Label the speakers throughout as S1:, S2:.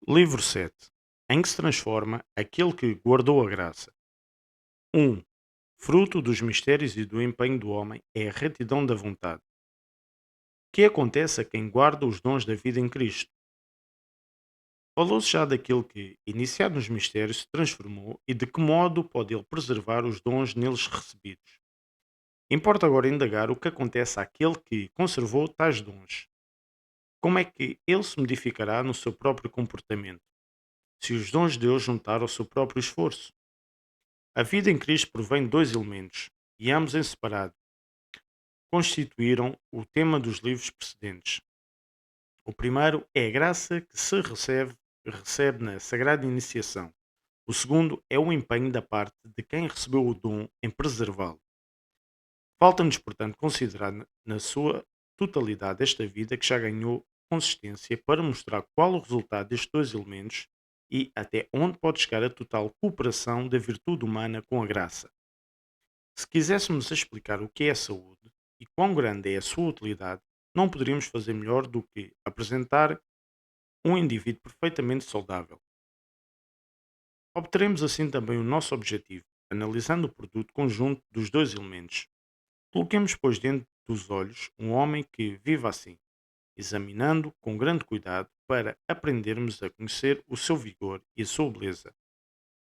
S1: Livro 7, em que se transforma aquele que guardou a graça. 1. Fruto dos mistérios e do empenho do homem é a retidão da vontade. Que acontece a quem guarda os dons da vida em Cristo? Falou-se já daquele que, iniciado nos mistérios, se transformou e de que modo pode ele preservar os dons neles recebidos. Importa agora indagar o que acontece àquele que conservou tais dons. Como é que ele se modificará no seu próprio comportamento, se os dons de Deus juntar ao seu próprio esforço? A vida em Cristo provém de dois elementos, e ambos em separado constituíram o tema dos livros precedentes. O primeiro é a graça que se recebe na sagrada iniciação. O segundo é o empenho da parte de quem recebeu o dom em preservá-lo. Falta-nos, portanto, considerar na sua totalidade esta vida que já ganhou consistência para mostrar qual o resultado destes dois elementos e até onde pode chegar a total cooperação da virtude humana com a graça. Se quiséssemos explicar o que é a saúde e quão grande é a sua utilidade, não poderíamos fazer melhor do que apresentar um indivíduo perfeitamente saudável. Obteremos assim também o nosso objetivo, analisando o produto conjunto dos dois elementos. Coloquemos, pois, dentro dos olhos um homem que vive assim, examinando com grande cuidado para aprendermos a conhecer o seu vigor e a sua beleza.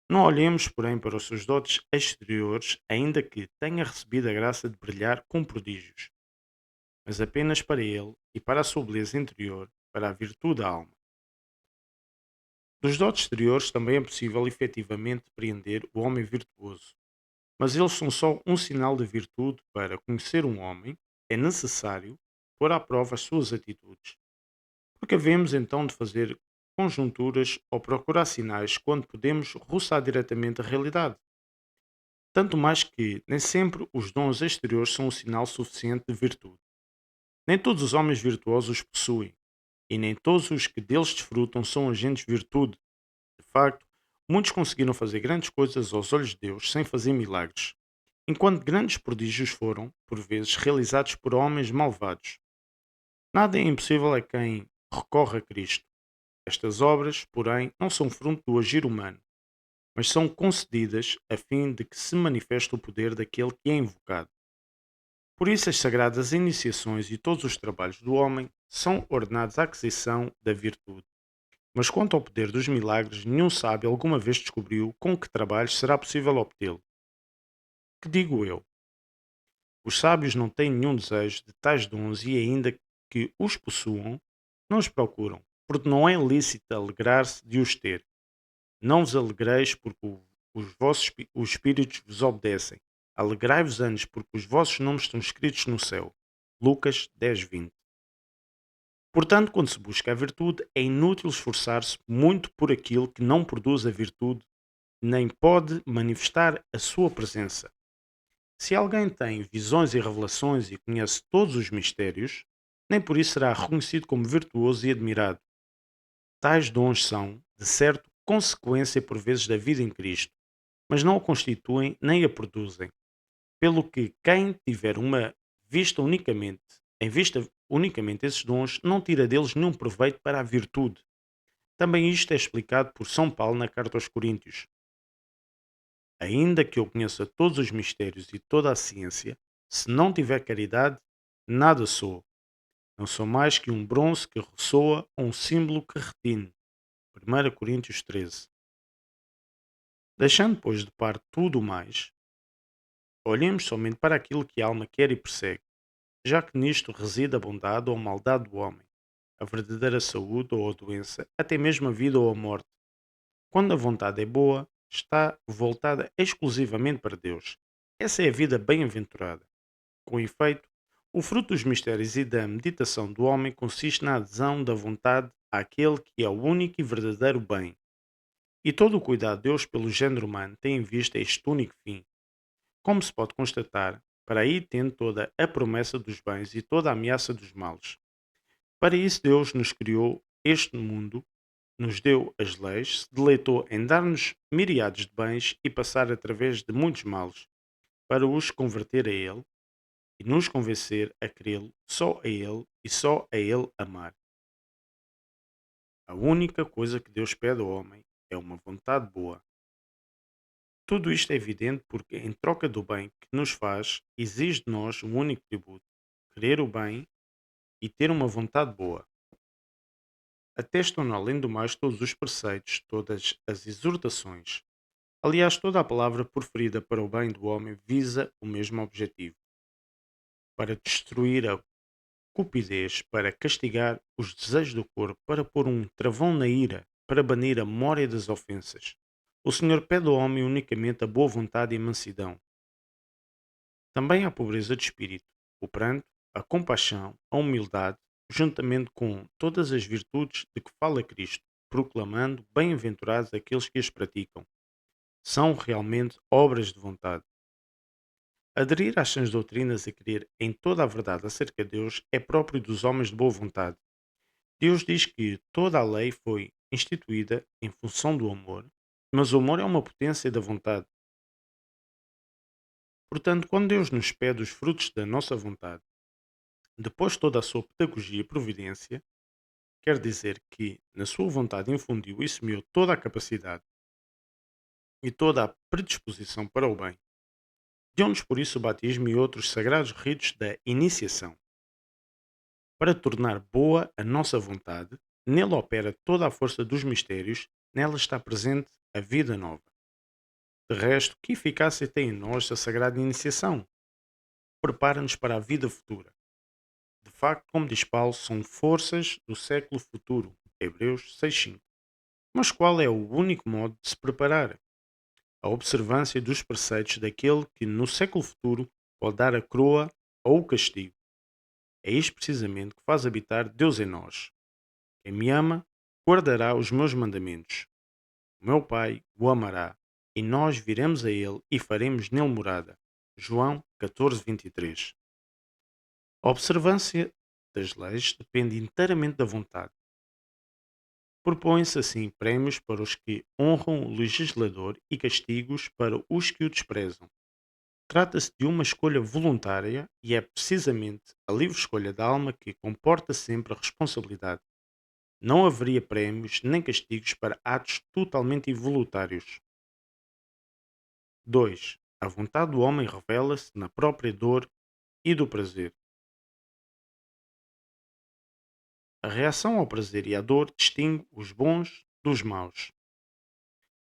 S1: Não olhemos, porém, para os seus dotes exteriores, ainda que tenha recebido a graça de brilhar com prodígios, mas apenas para ele e para a sua beleza interior, para a virtude da alma. Dos dotes exteriores também é possível efetivamente depreender o homem virtuoso, mas eles são só um sinal de virtude. Para conhecer um homem, é necessário pôr à prova as suas atitudes. Porque havemos então de fazer conjunturas ou procurar sinais quando podemos roçar diretamente a realidade? Tanto mais que nem sempre os dons exteriores são um sinal suficiente de virtude. Nem todos os homens virtuosos os possuem, e nem todos os que deles desfrutam são agentes de virtude. De facto, muitos conseguiram fazer grandes coisas aos olhos de Deus sem fazer milagres, enquanto grandes prodígios foram, por vezes, realizados por homens malvados. Nada é impossível a quem recorre a Cristo. Estas obras, porém, não são fruto do agir humano, mas são concedidas a fim de que se manifeste o poder daquele que é invocado. Por isso, as sagradas iniciações e todos os trabalhos do homem são ordenados à aquisição da virtude. Mas quanto ao poder dos milagres, nenhum sábio alguma vez descobriu com que trabalhos será possível obtê-lo. Que digo eu? Os sábios não têm nenhum desejo de tais dons e, ainda que os possuam, não os procuram, porque não é lícito alegrar-se de os ter. Não vos alegreis porque os espíritos vos obedecem. Alegrai-vos antes porque os vossos nomes estão escritos no céu. Lucas 10:20. Portanto, quando se busca a virtude, é inútil esforçar-se muito por aquilo que não produz a virtude, nem pode manifestar a sua presença. Se alguém tem visões e revelações e conhece todos os mistérios, nem por isso será reconhecido como virtuoso e admirado. Tais dons são, de certo, consequência por vezes da vida em Cristo, mas não a constituem nem a produzem. Pelo que quem tiver uma vista unicamente, em vista unicamente esses dons, não tira deles nenhum proveito para a virtude. Também isto é explicado por São Paulo na carta aos Coríntios. Ainda que eu conheça todos os mistérios e toda a ciência, se não tiver caridade, nada sou. Não sou mais que um bronze que ressoa ou um símbolo que retine. 1 Coríntios 13. Deixando, pois, de parte tudo o mais, olhemos somente para aquilo que a alma quer e persegue, já que nisto reside a bondade ou a maldade do homem, a verdadeira saúde ou a doença, até mesmo a vida ou a morte. Quando a vontade é boa, está voltada exclusivamente para Deus. Essa é a vida bem-aventurada. Com efeito, o fruto dos mistérios e da meditação do homem consiste na adesão da vontade àquele que é o único e verdadeiro bem. E todo o cuidado de Deus pelo género humano tem em vista este único fim. Como se pode constatar, para aí tende toda a promessa dos bens e toda a ameaça dos males. Para isso Deus nos criou este mundo, nos deu as leis, se deleitou em dar-nos miriades de bens e passar através de muitos males, para os converter a Ele e nos convencer a querê-lo só a Ele e só a Ele amar. A única coisa que Deus pede ao homem é uma vontade boa. Tudo isto é evidente porque, em troca do bem que nos faz, exige de nós um único tributo: querer o bem e ter uma vontade boa. Atestam, além do mais, todos os preceitos, todas as exortações. Aliás, toda a palavra proferida para o bem do homem visa o mesmo objetivo: para destruir a cupidez, para castigar os desejos do corpo, para pôr um travão na ira, para banir a memória das ofensas. O Senhor pede ao homem unicamente a boa vontade e a mansidão. Também a pobreza de espírito, o pranto, a compaixão, a humildade, juntamente com todas as virtudes de que fala Cristo, proclamando bem-aventurados aqueles que as praticam. São realmente obras de vontade. Aderir às sãs doutrinas e crer em toda a verdade acerca de Deus é próprio dos homens de boa vontade. Deus diz que toda a lei foi instituída em função do amor, mas o amor é uma potência da vontade. Portanto, quando Deus nos pede os frutos da nossa vontade, depois de toda a sua pedagogia e providência, quer dizer que, na sua vontade, infundiu e semeou toda a capacidade e toda a predisposição para o bem. Deu-nos por isso o batismo e outros sagrados ritos da iniciação. Para tornar boa a nossa vontade, nele opera toda a força dos mistérios, nela está presente a vida nova. De resto, que eficácia tem em nós a sagrada iniciação? Prepara-nos para a vida futura. De facto, como diz Paulo, são forças do século futuro. Hebreus 6,5. Mas qual é o único modo de se preparar? A observância dos preceitos daquele que no século futuro pode dar a coroa ou o castigo. É isto precisamente que faz habitar Deus em nós. Quem me ama, guardará os meus mandamentos. O meu Pai o amará, e nós viremos a ele e faremos nele morada. João 14:23. A observância das leis depende inteiramente da vontade. Propõem-se assim prémios para os que honram o legislador e castigos para os que o desprezam. Trata-se de uma escolha voluntária e é precisamente a livre escolha da alma que comporta sempre a responsabilidade. Não haveria prémios nem castigos para atos totalmente involuntários. 2. A vontade do homem revela-se na própria dor e do prazer. A reação ao prazer e à dor distingue os bons dos maus.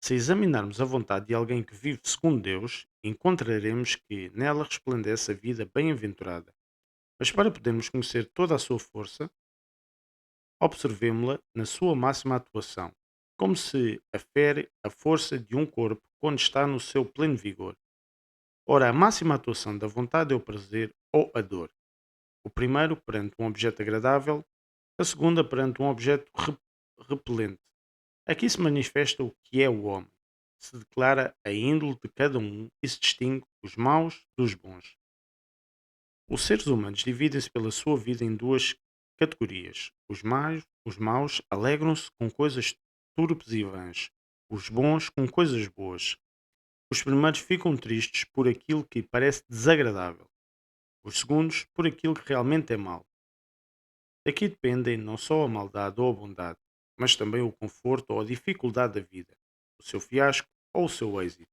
S1: Se examinarmos a vontade de alguém que vive segundo Deus, encontraremos que nela resplandece a vida bem-aventurada. Mas para podermos conhecer toda a sua força, observemo-la na sua máxima atuação, como se afere a força de um corpo quando está no seu pleno vigor. Ora, a máxima atuação da vontade é o prazer ou a dor. O primeiro perante um objeto agradável, a segunda perante um objeto repelente. Aqui se manifesta o que é o homem. Se declara a índole de cada um e se distingue os maus dos bons. Os seres humanos dividem-se pela sua vida em duas categorias. Os maus alegram-se com coisas turpes e vãs. Os bons com coisas boas. Os primeiros ficam tristes por aquilo que parece desagradável. Os segundos por aquilo que realmente é mau. Daqui dependem não só a maldade ou a bondade, mas também o conforto ou a dificuldade da vida, o seu fiasco ou o seu êxito.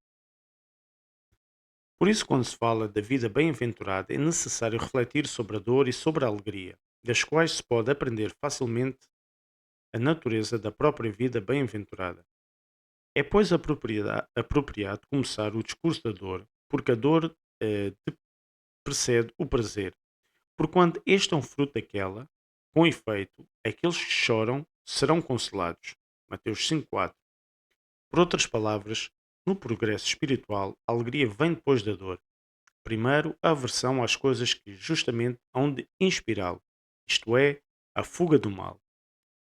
S1: Por isso, quando se fala da vida bem-aventurada, é necessário refletir sobre a dor e sobre a alegria, das quais se pode aprender facilmente a natureza da própria vida bem-aventurada. É, pois, apropriado começar o discurso da dor, porque a dor precede o prazer, porquanto este é um fruto daquela, com efeito, aqueles que choram serão consolados. Mateus 5,4. Por outras palavras, no progresso espiritual, a alegria vem depois da dor. Primeiro, a aversão às coisas que justamente hão de inspirá-lo, isto é, a fuga do mal.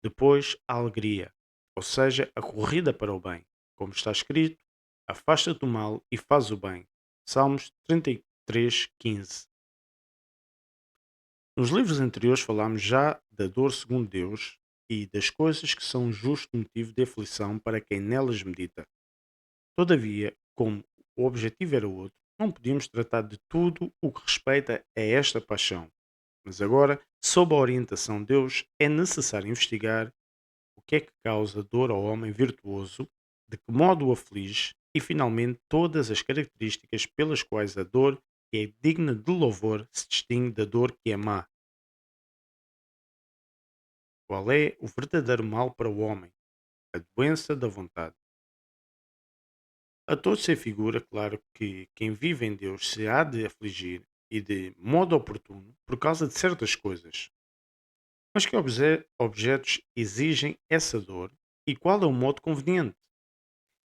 S1: Depois, a alegria, ou seja, a corrida para o bem. Como está escrito, afasta-te do mal e faz o bem. Salmos 33:15. Nos livros anteriores falámos já da dor segundo Deus e das coisas que são um justo motivo de aflição para quem nelas medita. Todavia, como o objetivo era outro, não podíamos tratar de tudo o que respeita a esta paixão. Mas agora, sob a orientação de Deus, é necessário investigar o que é que causa dor ao homem virtuoso, de que modo o aflige e, finalmente, todas as características pelas quais a dor que é digna de louvor se distingue da dor que é má. Qual é o verdadeiro mal para o homem? A doença da vontade. A todos se figura, claro, que quem vive em Deus se há de afligir e de modo oportuno por causa de certas coisas. Mas que objetos exigem essa dor e qual é o modo conveniente?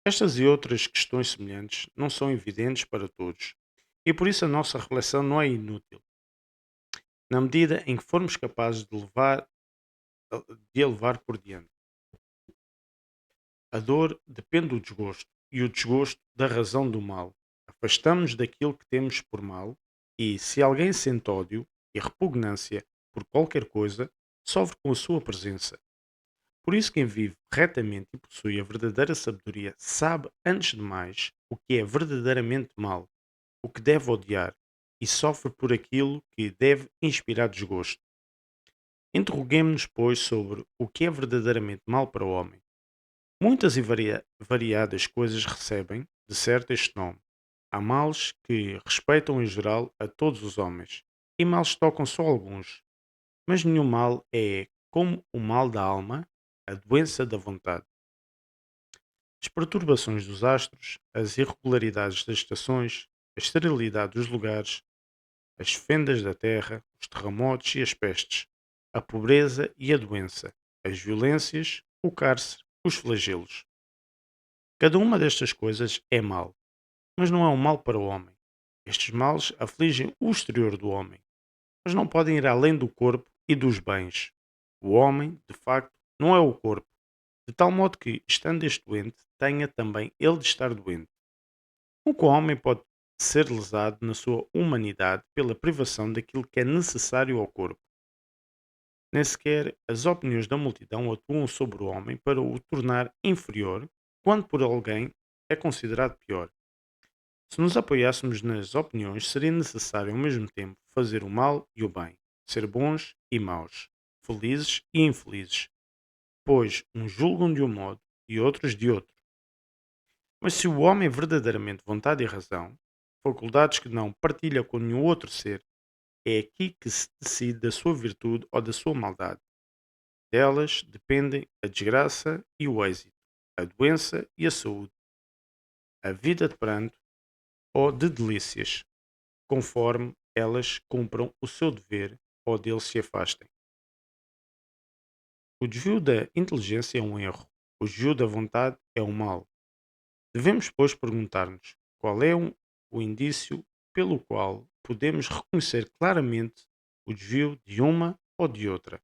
S1: Estas e outras questões semelhantes não são evidentes para todos e por isso a nossa reflexão não é inútil, na medida em que formos capazes de a levar por diante. A dor depende do desgosto e o desgosto da razão do mal. Afastamos-nos daquilo que temos por mal e, se alguém sente ódio e repugnância por qualquer coisa, sofre com a sua presença. Por isso, quem vive retamente e possui a verdadeira sabedoria sabe, antes de mais, o que é verdadeiramente mal, o que deve odiar, e sofre por aquilo que deve inspirar desgosto. Interroguemo-nos, pois, sobre o que é verdadeiramente mal para o homem. Muitas e variadas coisas recebem, de certo, este nome. Há males que respeitam em geral a todos os homens, e males que tocam só alguns. Mas nenhum mal é como o mal da alma, a doença da vontade. As perturbações dos astros, as irregularidades das estações, a esterilidade dos lugares, as fendas da terra, os terremotos e as pestes, a pobreza e a doença, as violências, o cárcere, os flagelos. Cada uma destas coisas é mal, mas não é um mal para o homem. Estes males afligem o exterior do homem, mas não podem ir além do corpo e dos bens. O homem, de facto, não é o corpo, de tal modo que, estando este doente, tenha também ele de estar doente. O homem pode ser lesado na sua humanidade pela privação daquilo que é necessário ao corpo. Nem sequer as opiniões da multidão atuam sobre o homem para o tornar inferior, quando por alguém é considerado pior. Se nos apoiássemos nas opiniões, seria necessário ao mesmo tempo fazer o mal e o bem, ser bons e maus, felizes e infelizes, pois uns julgam de um modo e outros de outro. Mas se o homem é verdadeiramente vontade e razão, faculdades que não partilha com nenhum outro ser, é aqui que se decide da sua virtude ou da sua maldade. Delas dependem a desgraça e o êxito, a doença e a saúde, a vida de pranto ou de delícias, conforme elas cumpram o seu dever ou dele se afastem. O desvio da inteligência é um erro, o desvio da vontade é um mal. Devemos, pois, perguntar-nos qual é o indício pelo qual podemos reconhecer claramente o desvio de uma ou de outra.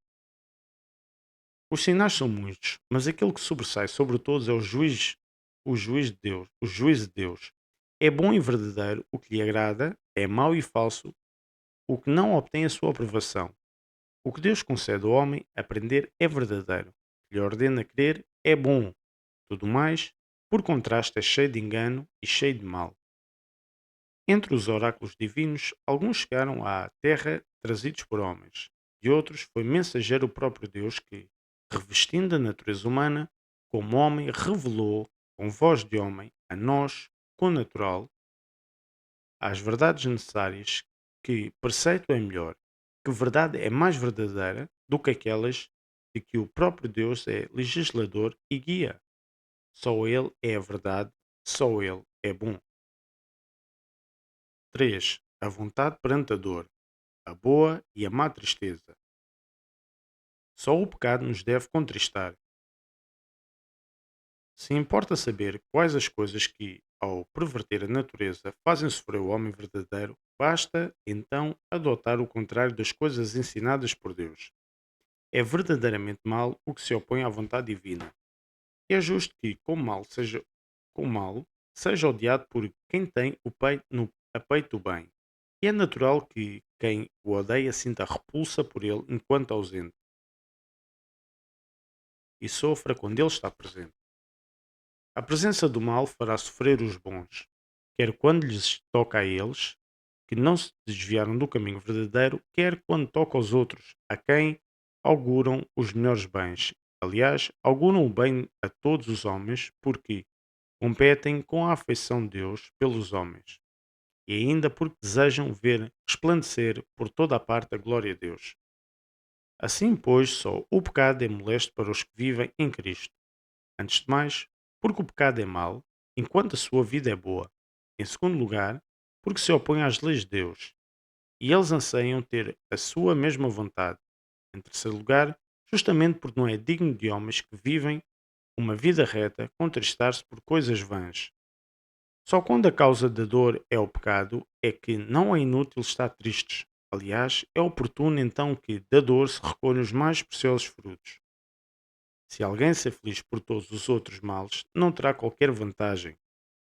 S1: Os sinais são muitos, mas aquele que sobressai sobre todos é o juiz de Deus, o juízo de Deus. É bom e verdadeiro o que lhe agrada, é mau e falso o que não obtém a sua aprovação. O que Deus concede ao homem aprender é verdadeiro, o que lhe ordena crer é bom. Tudo mais, por contraste, é cheio de engano e cheio de mal. Entre os oráculos divinos, alguns chegaram à terra trazidos por homens, de outros foi mensageiro o próprio Deus que, revestindo a natureza humana, como homem, revelou, com voz de homem, a nós, com o natural, as verdades necessárias, que preceito é melhor, que verdade é mais verdadeira do que aquelas de que o próprio Deus é legislador e guia. Só Ele é a verdade, só Ele é bom. 3. A vontade perante a dor, a boa e a má tristeza. Só o pecado nos deve contristar. Se importa saber quais as coisas que, ao perverter a natureza, fazem sofrer o homem verdadeiro, basta então adotar o contrário das coisas ensinadas por Deus. É verdadeiramente mal o que se opõe à vontade divina. E é justo que, com mal, seja odiado por quem tem o peito no a peito do bem. E é natural que quem o odeia sinta repulsa por ele enquanto ausente e sofra quando ele está presente. A presença do mal fará sofrer os bons, quer quando lhes toca a eles, que não se desviaram do caminho verdadeiro, quer quando toca aos outros, a quem auguram os melhores bens. Aliás, auguram o bem a todos os homens porque competem com a afeição de Deus pelos homens e ainda porque desejam ver resplandecer por toda a parte a glória de Deus. Assim, pois, só o pecado é molesto para os que vivem em Cristo. Antes de mais, porque o pecado é mau, enquanto a sua vida é boa. Em segundo lugar, porque se opõe às leis de Deus, e eles anseiam ter a sua mesma vontade. Em terceiro lugar, justamente porque não é digno de homens que vivem uma vida reta contristar-se por coisas vãs. Só quando a causa da dor é o pecado é que não é inútil estar tristes. Aliás, é oportuno então que da dor se recolham os mais preciosos frutos. Se alguém ser feliz por todos os outros males, não terá qualquer vantagem.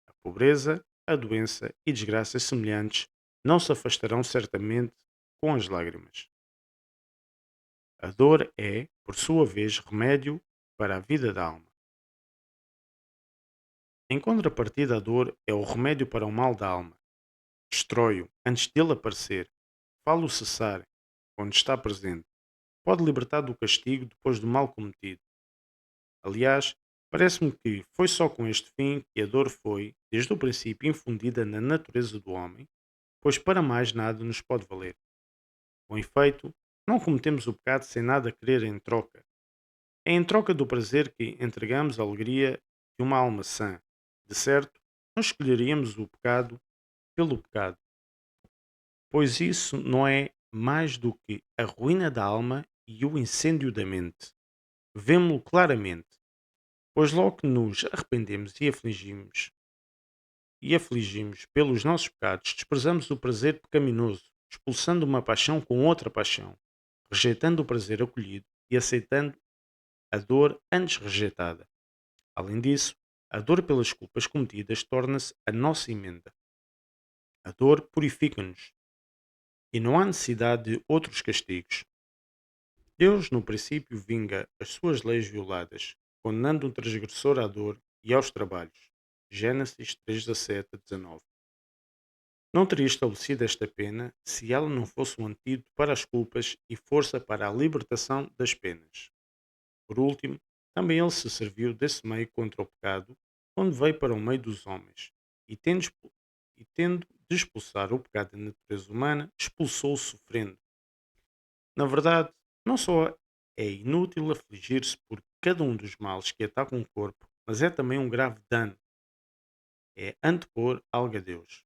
S1: A pobreza, a doença e desgraças semelhantes não se afastarão certamente com as lágrimas. A dor é, por sua vez, remédio para a vida da alma. Em contrapartida, a dor é o remédio para o mal da alma. Destrói-o antes dele aparecer. Fá-lo cessar quando está presente. Pode libertar do castigo depois do mal cometido. Aliás, parece-me que foi só com este fim que a dor foi, desde o princípio, infundida na natureza do homem, pois para mais nada nos pode valer. Com efeito, não cometemos o pecado sem nada querer em troca. É em troca do prazer que entregamos a alegria de uma alma sã. De certo, não escolheríamos o pecado pelo pecado, pois isso não é mais do que a ruína da alma e o incêndio da mente. Vemo-lo claramente, pois logo que nos arrependemos e afligimos pelos nossos pecados, desprezamos o prazer pecaminoso, expulsando uma paixão com outra paixão, rejeitando o prazer acolhido e aceitando a dor antes rejeitada. Além disso, a dor pelas culpas cometidas torna-se a nossa emenda. A dor purifica-nos e não há necessidade de outros castigos. Deus, no princípio, vinga as suas leis violadas, condenando um transgressor à dor e aos trabalhos. Gênesis 3:17 a 19. Não teria estabelecido esta pena se ela não fosse um antídoto para as culpas e força para a libertação das penas. Por último, também ele se serviu desse meio contra o pecado, quando veio para o meio dos homens, e tendo de expulsar o pecado da natureza humana, expulsou-o sofrendo. Na verdade, não só é inútil afligir-se por cada um dos males que atacam o corpo, mas é também um grave dano. É antepor algo a Deus.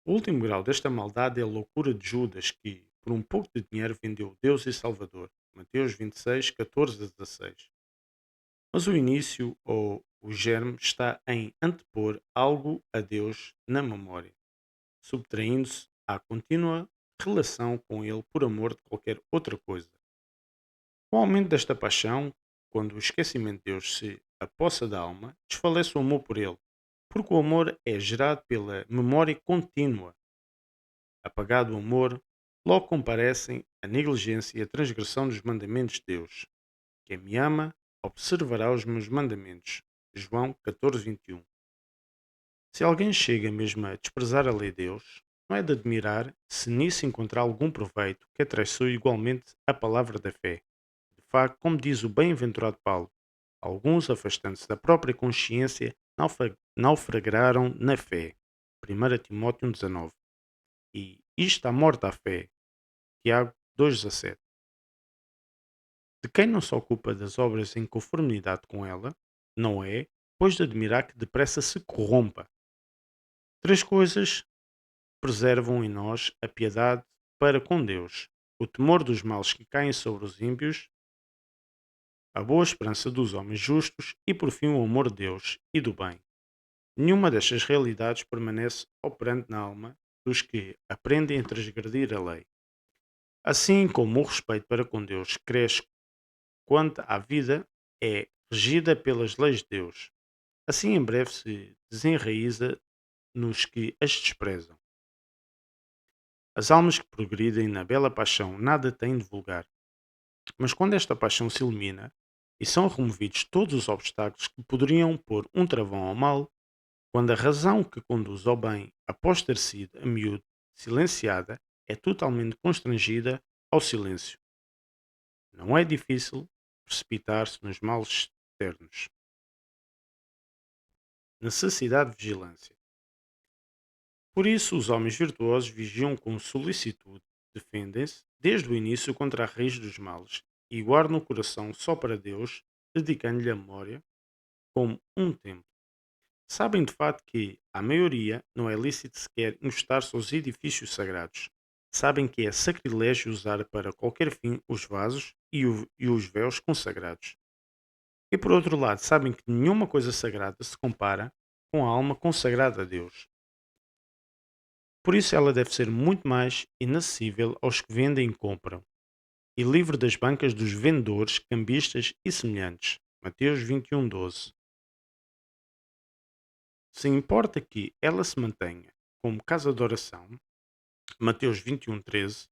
S1: O último grau desta maldade é a loucura de Judas, que, por um pouco de dinheiro, vendeu Deus e Salvador. Mateus 26, 14 a 16. Mas o início ou o germe está em antepor algo a Deus na memória, subtraindo-se à contínua relação com Ele por amor de qualquer outra coisa. Com o aumento desta paixão, quando o esquecimento de Deus se apossa da alma, desfalece o amor por Ele, porque o amor é gerado pela memória contínua. Apagado o amor, logo comparecem a negligência e a transgressão dos mandamentos de Deus. Quem me ama, observará os meus mandamentos. João 14:21. Se alguém chega mesmo a desprezar a lei de Deus, não é de admirar se nisso encontrar algum proveito que atraiçoe igualmente a palavra da fé. De facto, como diz o bem-aventurado Paulo, alguns, afastando-se da própria consciência, naufragaram na fé. 1 Timóteo 1,19. E isto à morte à fé. Tiago 2,17. De quem não se ocupa das obras em conformidade com ela, não é, pois de admirar que depressa se corrompa. Três coisas preservam em nós a piedade para com Deus: o temor dos males que caem sobre os ímpios, a boa esperança dos homens justos e, por fim, o amor de Deus e do bem. Nenhuma destas realidades permanece operante na alma dos que aprendem a transgredir a lei. Assim como o respeito para com Deus cresce quanto à vida é regida pelas leis de Deus, assim em breve se desenraiza nos que as desprezam. As almas que progridem na bela paixão nada têm de vulgar, mas quando esta paixão se elimina e são removidos todos os obstáculos que poderiam pôr um travão ao mal, quando a razão que conduz ao bem, após ter sido a miúdo silenciada, é totalmente constrangida ao silêncio. Não é difícil precipitar-se nos males externos. Necessidade de vigilância. Por isso, os homens virtuosos vigiam com solicitude, defendem-se desde o início contra a raiz dos males e guardam o coração só para Deus, dedicando-lhe a memória como um templo. Sabem de fato que, à maioria, não é lícito sequer encostar-se aos edifícios sagrados. Sabem que é sacrilégio usar para qualquer fim os vasos e os véus consagrados. E por outro lado, sabem que nenhuma coisa sagrada se compara com a alma consagrada a Deus. Por isso ela deve ser muito mais inacessível aos que vendem e compram, e livre das bancas dos vendedores, cambistas e semelhantes. Mateus 21:12. Se importa que ela se mantenha como casa de oração, Mateus 21:13,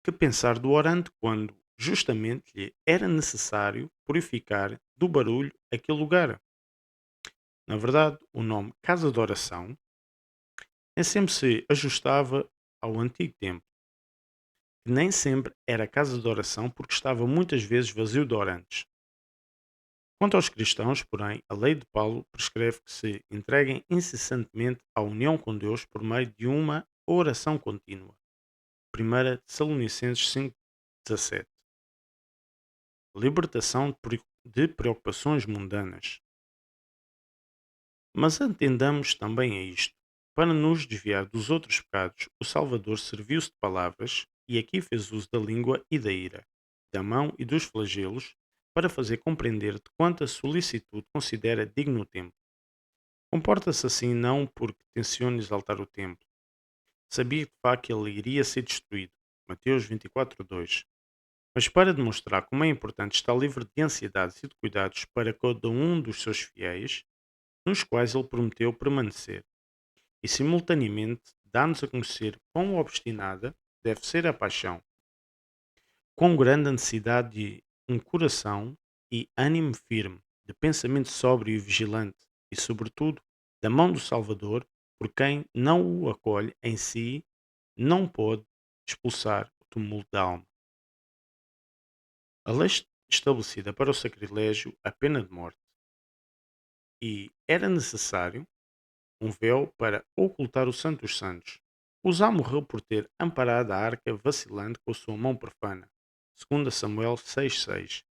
S1: que pensar do orante quando justamente lhe era necessário purificar do barulho aquele lugar. Na verdade, o nome casa de oração nem sempre se ajustava ao antigo tempo, que nem sempre era casa de oração porque estava muitas vezes vazio de orantes. Quanto aos cristãos, porém, a lei de Paulo prescreve que se entreguem incessantemente à união com Deus por meio de uma oração contínua. 1 Tessalonicenses 5:17. Libertação de preocupações mundanas. Mas atendamos também a isto. Para nos desviar dos outros pecados, o Salvador serviu-se de palavras, e aqui fez uso da língua e da ira, da mão e dos flagelos, para fazer compreender de quanta solicitude considera digno o templo. Comporta-se assim não porque tencione exaltar o templo. Sabia de facto que ele iria ser destruído. Mateus 24:2. Mas para demonstrar como é importante estar livre de ansiedades e de cuidados para cada um dos seus fiéis, nos quais ele prometeu permanecer, e simultaneamente dá-nos a conhecer quão obstinada deve ser a paixão, quão grande a necessidade de um coração e ânimo firme, de pensamento sóbrio e vigilante, e, sobretudo, da mão do Salvador, por quem não o acolhe em si, não pode expulsar o tumulto da alma. A lei estabelecida para o sacrilégio a pena de morte, e era necessário um véu para ocultar o Santo dos Santos. Uzá morreu por ter amparado a arca vacilante com a sua mão profana, segundo Samuel 6:6,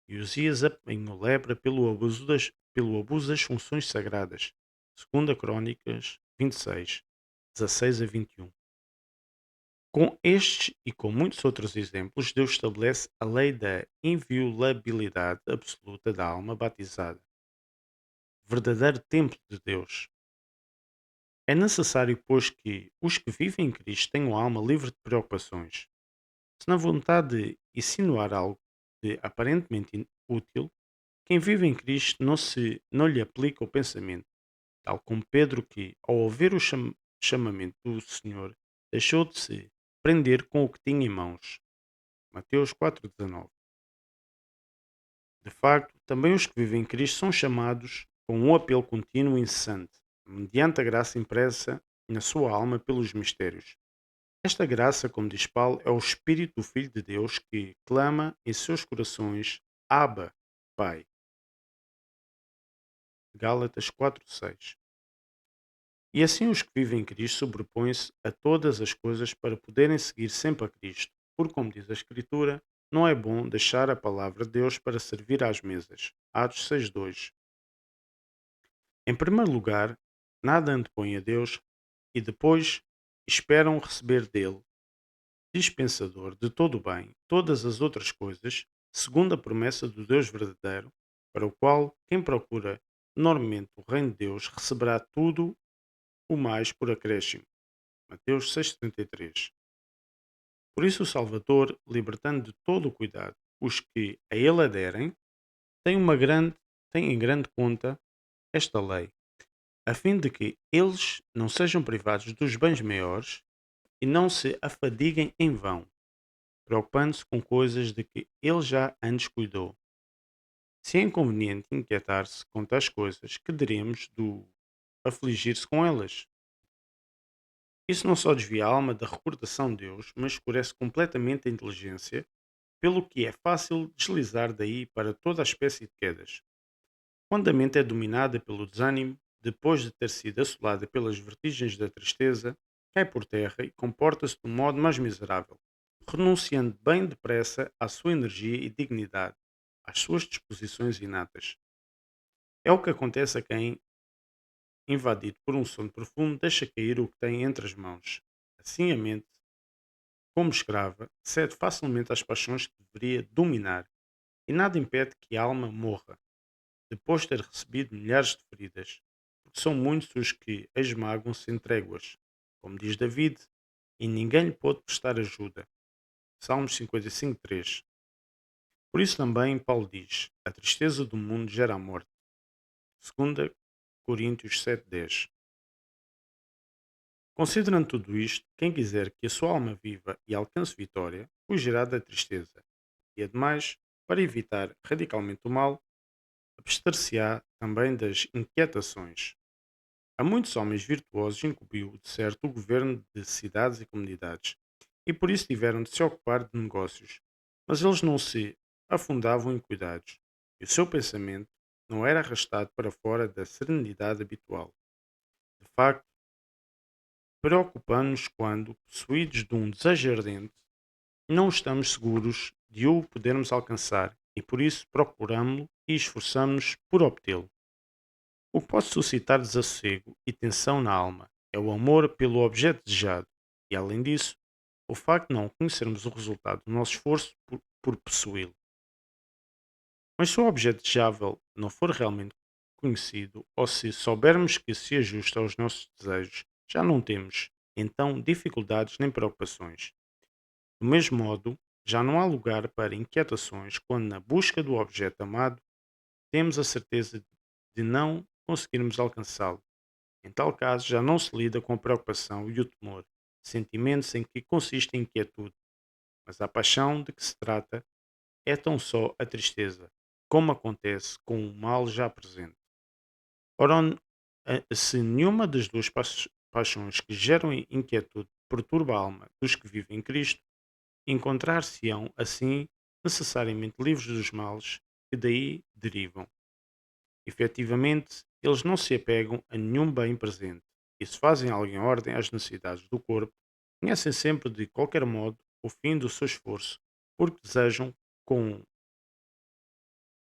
S1: e Uzias apanhou lepra pelo abuso das funções sagradas, segunda Crônicas 26, 16 a 21. Com estes e com muitos outros exemplos, Deus estabelece a lei da inviolabilidade absoluta da alma batizada, verdadeiro templo de Deus. É necessário, pois, que os que vivem em Cristo tenham a alma livre de preocupações. Se na vontade de insinuar algo de aparentemente útil, quem vive em Cristo não lhe aplica o pensamento, tal como Pedro que, ao ouvir o chamamento do Senhor, deixou de se prender com o que tinha em mãos. Mateus 4:19. De facto, também os que vivem em Cristo são chamados com um apelo contínuo e incessante, mediante a graça impressa na sua alma pelos mistérios. Esta graça, como diz Paulo, é o Espírito do Filho de Deus que clama em seus corações: Abba, Pai. Gálatas 4:6. E assim os que vivem em Cristo sobrepõem-se a todas as coisas para poderem seguir sempre a Cristo, porque, como diz a Escritura, não é bom deixar a palavra de Deus para servir às mesas. Atos 6:2. Em primeiro lugar, nada antepõe a Deus e depois esperam receber dele, dispensador de todo o bem, todas as outras coisas, segundo a promessa do Deus verdadeiro, para o qual quem procura normalmente o reino de Deus receberá tudo o mais por acréscimo. Mateus 6,33. Por isso o Salvador, libertando de todo o cuidado os que a ele aderem, tem, tem em grande conta esta lei, a fim de que eles não sejam privados dos bens maiores e não se afadiguem em vão, preocupando-se com coisas de que ele já antes cuidou. Se é inconveniente inquietar-se com tais coisas, que diremos do afligir-se com elas? Isso não só desvia a alma da recordação de Deus, mas escurece completamente a inteligência pelo que é fácil deslizar daí para toda a espécie de quedas. Quando a mente é dominada pelo desânimo, depois de ter sido assolada pelas vertigens da tristeza, cai por terra e comporta-se do modo mais miserável, renunciando bem depressa à sua energia e dignidade, às suas disposições inatas. É o que acontece a quem, invadido por um sono profundo, deixa cair o que tem entre as mãos. Assim a mente, como escrava, cede facilmente às paixões que deveria dominar, e nada impede que a alma morra, depois de ter recebido milhares de feridas, porque são muitos os que a esmagam sem tréguas, como diz David, e ninguém lhe pôde prestar ajuda. Salmos 55:3. Por isso também Paulo diz: a tristeza do mundo gera a morte. 2 Coríntios 7:10. Considerando tudo isto, quem quiser que a sua alma viva e alcance vitória, fugirá da tristeza. E ademais, para evitar radicalmente o mal, abster-se-á também das inquietações. Há muitos homens virtuosos incumbiu de certo o governo de cidades e comunidades, e por isso tiveram de se ocupar de negócios, mas eles não se afundavam em cuidados, e o seu pensamento não era arrastado para fora da serenidade habitual. De facto, preocupamos-nos quando, possuídos de um desejo ardente, não estamos seguros de o podermos alcançar, e por isso procuramos-lo e esforçamos-nos por obtê-lo. O que pode suscitar desassossego e tensão na alma é o amor pelo objeto desejado e, além disso, o facto de não conhecermos o resultado do nosso esforço por possuí-lo. Mas se o objeto desejável não for realmente conhecido ou se soubermos que se ajusta aos nossos desejos, já não temos, então, dificuldades nem preocupações. Do mesmo modo, já não há lugar para inquietações quando, na busca do objeto amado, temos a certeza de não conseguirmos alcançá-lo. Em tal caso, já não se lida com a preocupação e o temor, sentimentos em que consiste a inquietude, mas a paixão de que se trata é tão só a tristeza, como acontece com o mal já presente. Ora, se nenhuma das duas paixões que geram inquietude perturba a alma dos que vivem em Cristo, encontrar-se-ão assim necessariamente livres dos males que daí derivam. Efetivamente, eles não se apegam a nenhum bem presente e, se fazem algo em ordem às necessidades do corpo, conhecem sempre de qualquer modo o fim do seu esforço, porque desejam com,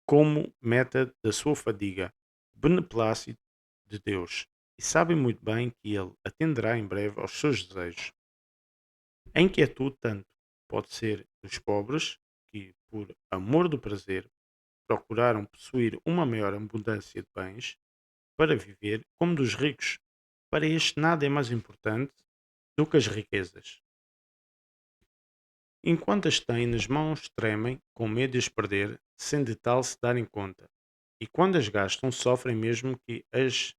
S1: como meta da sua fadiga o beneplácito de Deus e sabem muito bem que Ele atenderá em breve aos seus desejos. A inquietude, tanto, pode ser dos pobres, que, por amor do prazer, procuraram possuir uma maior abundância de bens para viver, como dos ricos. Para este nada é mais importante do que as riquezas. Enquanto as têm nas mãos, tremem, com medo de as perder, sem de tal se darem conta. E quando as gastam, sofrem mesmo que as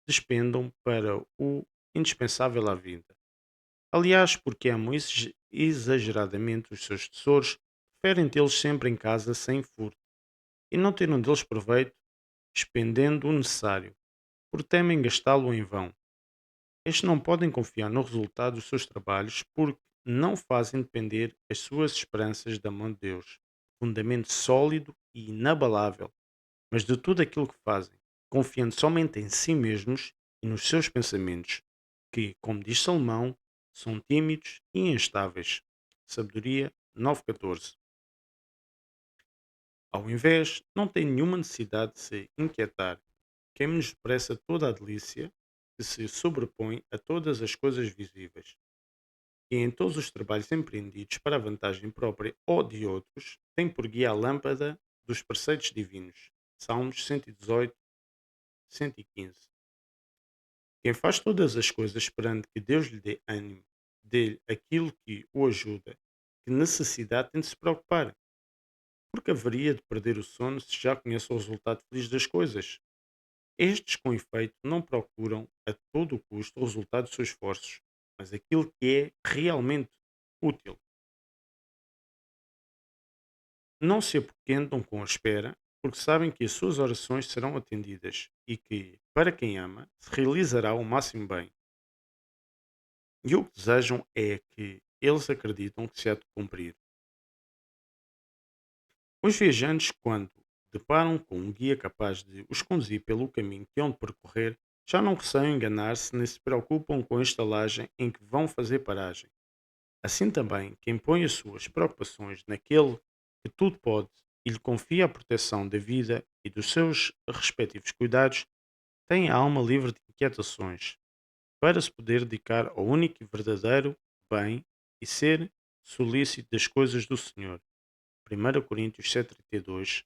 S1: despendam para o indispensável à vida. Aliás, porque amam exageradamente os seus tesouros, preferem tê-los sempre em casa sem furto, e não tiram deles proveito, expendendo o necessário, porque temem gastá-lo em vão. Estes não podem confiar no resultado dos seus trabalhos porque não fazem depender as suas esperanças da mão de Deus, fundamento sólido e inabalável, mas de tudo aquilo que fazem, confiando somente em si mesmos e nos seus pensamentos, que, como diz Salomão, são tímidos e instáveis. Sabedoria 9:14. Ao invés, não tem nenhuma necessidade de se inquietar. Quem menospreza toda a delícia que se sobrepõe a todas as coisas visíveis, e em todos os trabalhos empreendidos para a vantagem própria ou de outros, tem por guia a lâmpada dos preceitos divinos. Salmos 118, 115. Quem faz todas as coisas esperando que Deus lhe dê ânimo, dê-lhe aquilo que o ajuda, que necessidade tem de se preocupar? Porque haveria de perder o sono se já conhece o resultado feliz das coisas? Estes, com efeito, não procuram a todo o custo o resultado dos seus esforços, mas aquilo que é realmente útil. Não se apoquentam com a espera, porque sabem que as suas orações serão atendidas e que, para quem ama, se realizará o máximo bem. E o que desejam é que eles acreditam que se há de cumprir. Os viajantes, quando deparam com um guia capaz de os conduzir pelo caminho que hão de percorrer, já não receiam enganar-se nem se preocupam com a estalagem em que vão fazer paragem. Assim também, quem põe as suas preocupações naquele que tudo pode e lhe confia a proteção da vida e dos seus respectivos cuidados, tem a alma livre de inquietações, para se poder dedicar ao único e verdadeiro bem e ser solícito das coisas do Senhor. 1 Coríntios 7,32,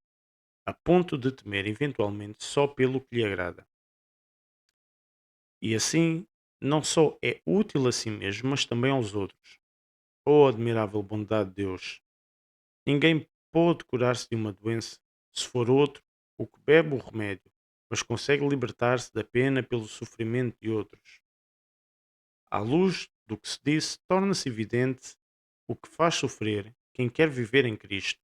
S1: a ponto de temer eventualmente só pelo que lhe agrada. E assim, não só é útil a si mesmo, mas também aos outros. Oh, admirável bondade de Deus! Ninguém pode curar-se de uma doença, se for outro o que bebe o remédio, mas consegue libertar-se da pena pelo sofrimento de outros. À luz do que se disse, torna-se evidente o que faz sofrer quem quer viver em Cristo,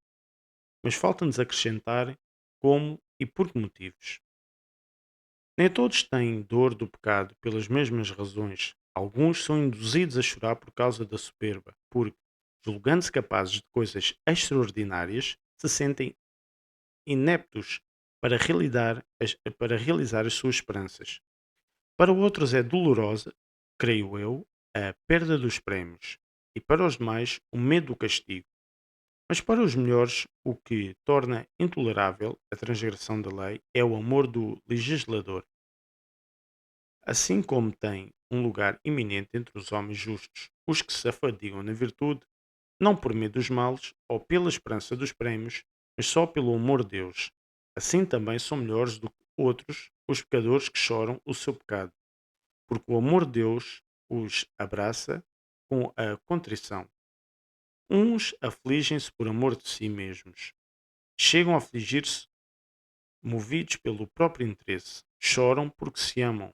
S1: mas falta-nos acrescentar como e por que motivos. Nem todos têm dor do pecado pelas mesmas razões. Alguns são induzidos a chorar por causa da soberba, porque, julgando-se capazes de coisas extraordinárias, se sentem ineptos para realizar as suas esperanças. Para outros é dolorosa, creio eu, a perda dos prémios, e para os demais o medo do castigo. Mas para os melhores, o que torna intolerável a transgressão da lei é o amor do legislador, assim como tem um lugar eminente entre os homens justos, os que se afadigam na virtude, não por medo dos males ou pela esperança dos prémios, mas só pelo amor de Deus. Assim também são melhores do que outros os pecadores que choram o seu pecado, porque o amor de Deus os abraça com a contrição. Uns afligem-se por amor de si mesmos, chegam a afligir-se movidos pelo próprio interesse, choram porque se amam.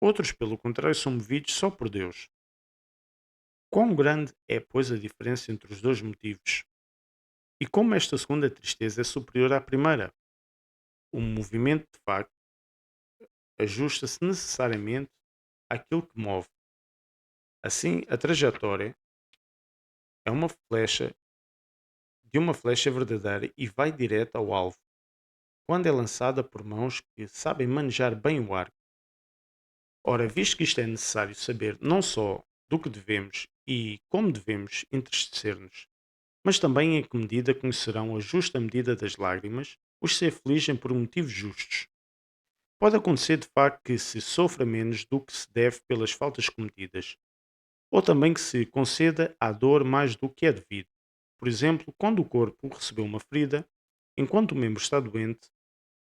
S1: Outros, pelo contrário, são movidos só por Deus. Quão grande é, pois, a diferença entre os dois motivos? E como esta segunda tristeza é superior à primeira? O movimento, de facto, ajusta-se necessariamente àquilo que move. Assim, a trajetória é uma flecha de uma flecha verdadeira e vai direta ao alvo, quando é lançada por mãos que sabem manejar bem o arco. Ora, visto que isto é necessário saber não só do que devemos e como devemos entristecer-nos, mas também em que medida conhecerão a justa medida das lágrimas os que se afligem por motivos justos. Pode acontecer de facto que se sofra menos do que se deve pelas faltas cometidas, ou também que se conceda à dor mais do que é devido. Por exemplo, quando o corpo recebeu uma ferida, enquanto o membro está doente,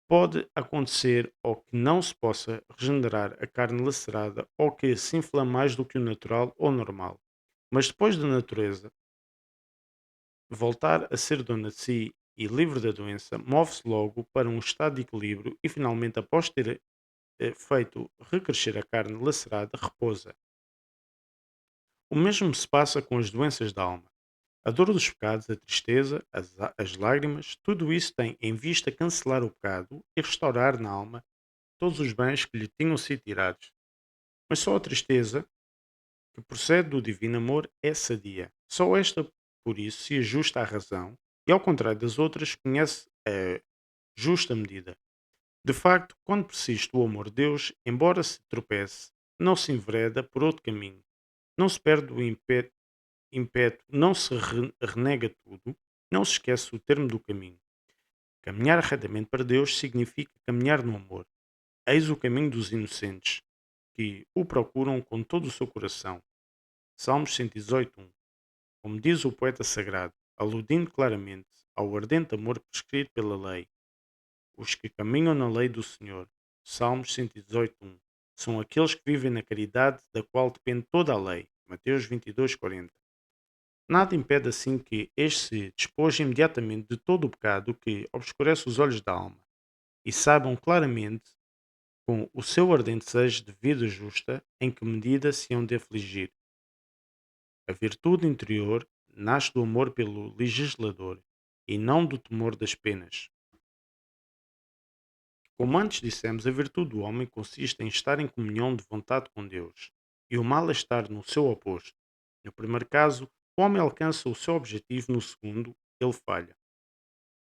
S1: pode acontecer ou que não se possa regenerar a carne lacerada ou que se inflame mais do que o natural ou normal. Mas depois da natureza voltar a ser dona de si e livre da doença, move-se logo para um estado de equilíbrio e finalmente, após ter feito recrescer a carne lacerada, repousa. O mesmo se passa com as doenças da alma. A dor dos pecados, a tristeza, as lágrimas, tudo isso tem em vista cancelar o pecado e restaurar na alma todos os bens que lhe tinham sido tirados. Mas só a tristeza, que procede do divino amor, é sadia. Só esta, por isso, se ajusta à razão e, ao contrário das outras, conhece a justa medida. De facto, quando persiste o amor de Deus, embora se tropece, não se envereda por outro caminho. Não se perde o impeto, não se renega tudo, não se esquece o termo do caminho. Caminhar retamente para Deus significa caminhar no amor. Eis o caminho dos inocentes, que o procuram com todo o seu coração. Salmos 118:1. Como diz o poeta sagrado, aludindo claramente ao ardente amor prescrito pela lei, os que caminham na lei do Senhor, Salmos 118:1, são aqueles que vivem na caridade da qual depende toda a lei, Mateus 22:40. Nada impede assim que este se despoje imediatamente de todo o pecado que obscurece os olhos da alma, e saibam claramente, com o seu ardente desejo de vida justa, em que medida se hão de afligir. A virtude interior nasce do amor pelo legislador e não do temor das penas. Como antes dissemos, a virtude do homem consiste em estar em comunhão de vontade com Deus, e o mal é estar no seu oposto. No primeiro caso, o homem alcança o seu objetivo, no segundo, ele falha.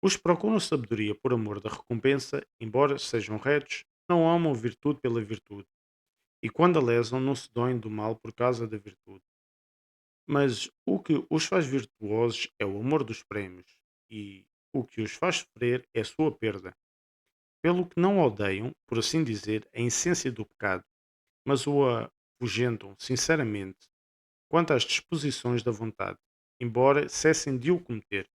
S1: Os que procuram sabedoria por amor da recompensa, embora sejam retos, não amam virtude pela virtude, e quando a lesam não se doem do mal por causa da virtude. Mas o que os faz virtuosos é o amor dos prémios, e o que os faz sofrer é a sua perda, pelo que não odeiam, por assim dizer, a essência do pecado, mas o afugentam sinceramente quanto às disposições da vontade, embora cessem de o cometer.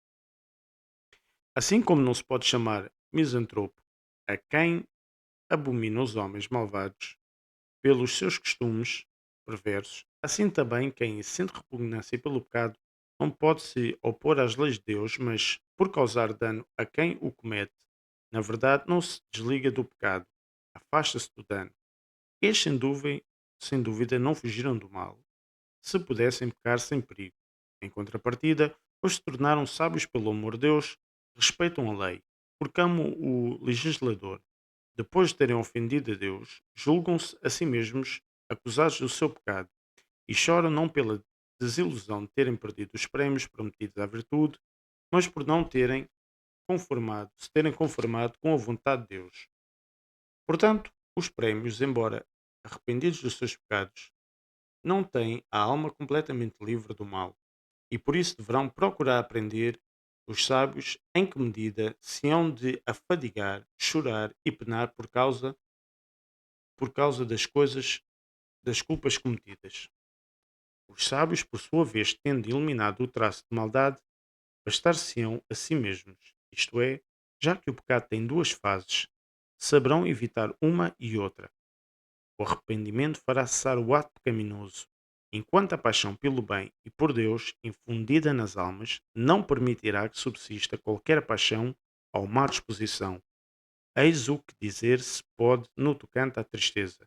S1: Assim como não se pode chamar misantropo a quem abomina os homens malvados pelos seus costumes perversos, assim também quem sente repugnância pelo pecado não pode se opor às leis de Deus, mas por causar dano a quem o comete, na verdade não se desliga do pecado, afasta-se do dano. Estes sem dúvida não fugiram do mal, se pudessem pecar sem perigo. Em contrapartida, os se tornaram sábios pelo amor de Deus, respeitam a lei, porque amam o legislador. Depois de terem ofendido a Deus, julgam-se a si mesmos acusados do seu pecado e choram não pela desilusão de terem perdido os prémios prometidos à virtude, mas por não terem se terem conformado com a vontade de Deus. Portanto, os prémios, embora arrependidos dos seus pecados, não têm a alma completamente livre do mal, e por isso deverão procurar aprender os sábios em que medida se hão de afadigar, chorar e penar por causa das culpas cometidas. Os sábios, por sua vez, tendo eliminado o traço de maldade, bastar-se-ão a si mesmos, isto é, já que o pecado tem duas fases, saberão evitar uma e outra. O arrependimento fará cessar o ato pecaminoso, enquanto a paixão pelo bem e por Deus, infundida nas almas, não permitirá que subsista qualquer paixão ou má disposição. Eis o que dizer se pode no tocante à tristeza.